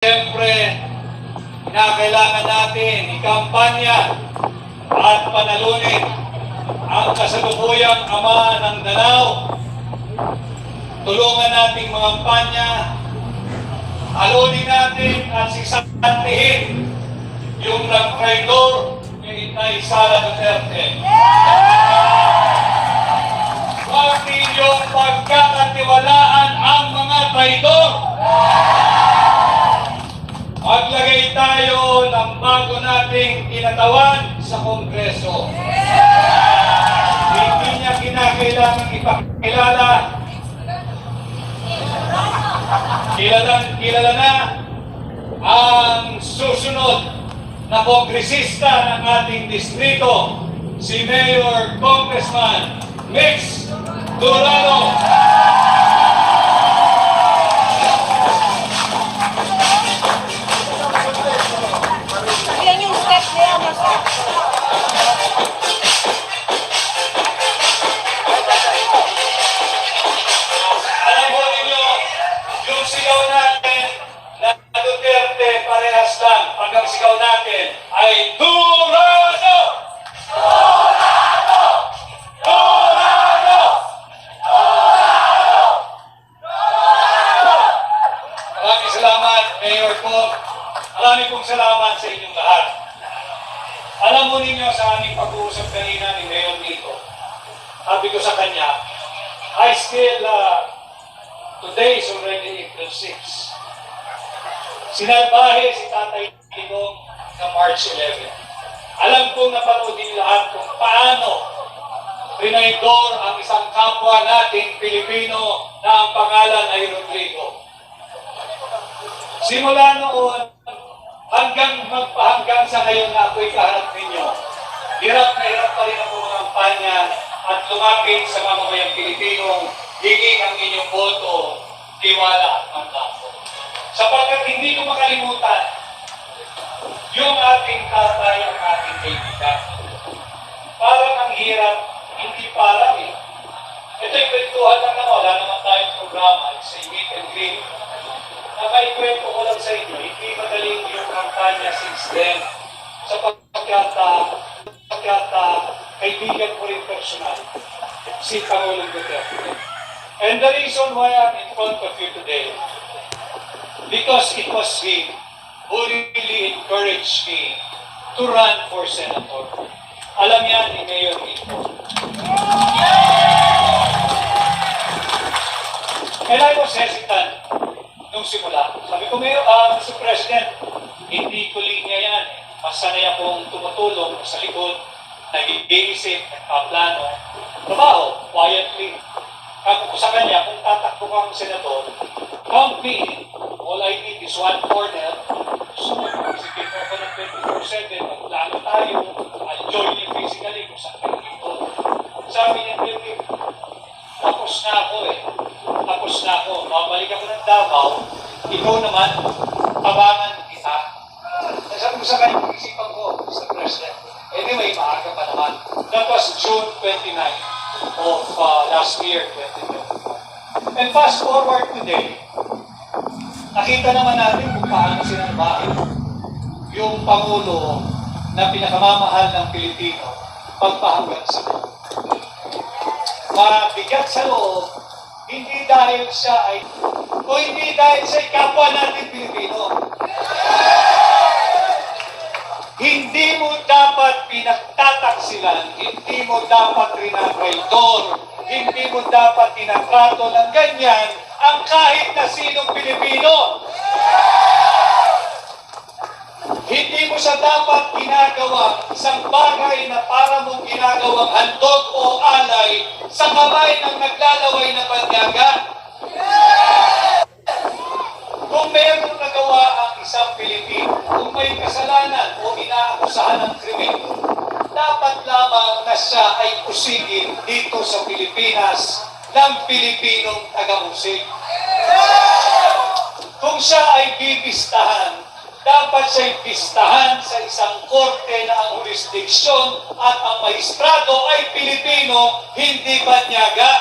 Siyempre, kailangan natin ikampanya at panalunin ang kasalukuyang ama ng Danao. Tulungan nating mga kampanya, alunin natin at sisantihin yung nag-traidor kay Inay Sara Duterte. Huwag ninyong pagkakatiwalaan ang mga traidor. Maglagay tayo ng bago nating kinatawan sa Kongreso. Hindi niya kinakailangan ipakilala. Kilala na ang susunod na kongresista ng ating distrito, si Mayor Congressman Mix Durano. Alam mo ninyo, yung sigaw natin na Duterte parehas lang. Pag ang sigaw natin ay Durano! Durano! Durano! Durano! Durano! Maraming salamat, Mayor po. Maraming pong salamat sa inyong lahat. Alam mo ninyo sa aming pag-uusap kanina ni Mayor Nico, sabi ko sa kanya, I still, today is already April 6. Sinalbahe si Tatay Digong sa March 11. Alam kong napanood din lahat kung paano trinaydor ang isang kapwa nating Pilipino na ang pangalan ay Rodrigo. Simula noon, hanggang sa ngayon na ako'y kaharap ninyo, hirap na hirap pa rin ako kampanya at lumapit sa mamamayang Pilipinong hingin ang inyong boto, tiwala at mandato. Sapagkat hindi ko makalimutan yung ating tatay at ating kaibigan. Parang ang hirap, hindi parang eh. Ito'y kwentuhan lang naman, wala naman tayong programa, it's a meet and greet. Nakaikwento ko lang sa inyo, hindi madaling yung kampanya since then, sapagkat kaibigan ko rin personal, si Pangulong Duterte. And the reason why I'm in front of you today, because it was him who really encouraged me to run for senator. Alam yan ni Mayor Nico. And I was hesitant nung simula. Sabi ko, Mayor, Mr. President, hindi ko linya yan. Mas sanay akong tumutulong sa likod, nag-iisip, nagpaplano, trabaho, quietly. Kako ko sa kanya, kung tatakbo kang senador, count me in. All I need is one corner. So, isipin mo ako ng 24/7, magplano tayo, I'll join you physically kung saan kayo dito. Sabi niya, David, tapos na ako eh. Tapos na ako. Babalik ako ng Davao, ikaw naman, tabangan kita. Sabi ko sa kanya, isipan ko, Mr. President. Anyway, maaga pa naman. That was June 29 of last year, 2020. And fast forward today, nakita naman natin kung paano sinalbahin yung Pangulo na pinakamamahal ng Pilipino pagpahanggang sa loob. Mabigat sa loob, hindi dahil siya ay, o hindi dahil siya kapwa natin Pilipino. Hindi mo dapat pinagtataksilan, hindi mo dapat rinagaydor, hindi mo dapat tinatrato ng ganyan ang kahit na sinong Pilipino. Hindi mo siya dapat ginagawa isang bagay na para mong ginagawang handog o alay sa kamay ng naglalaway na banyaga. Kung mayroong nagawa ang isang Pilipino, kung may kasalanan o inaakusahan ng krimen, dapat lamang na siya ay usigin dito sa Pilipinas ng Pilipinong taga-usig. Kung siya ay bibistahan, dapat siya ay bistahan sa isang korte na ang jurisdiksyon at ang maestrado ay Pilipino, hindi banyaga.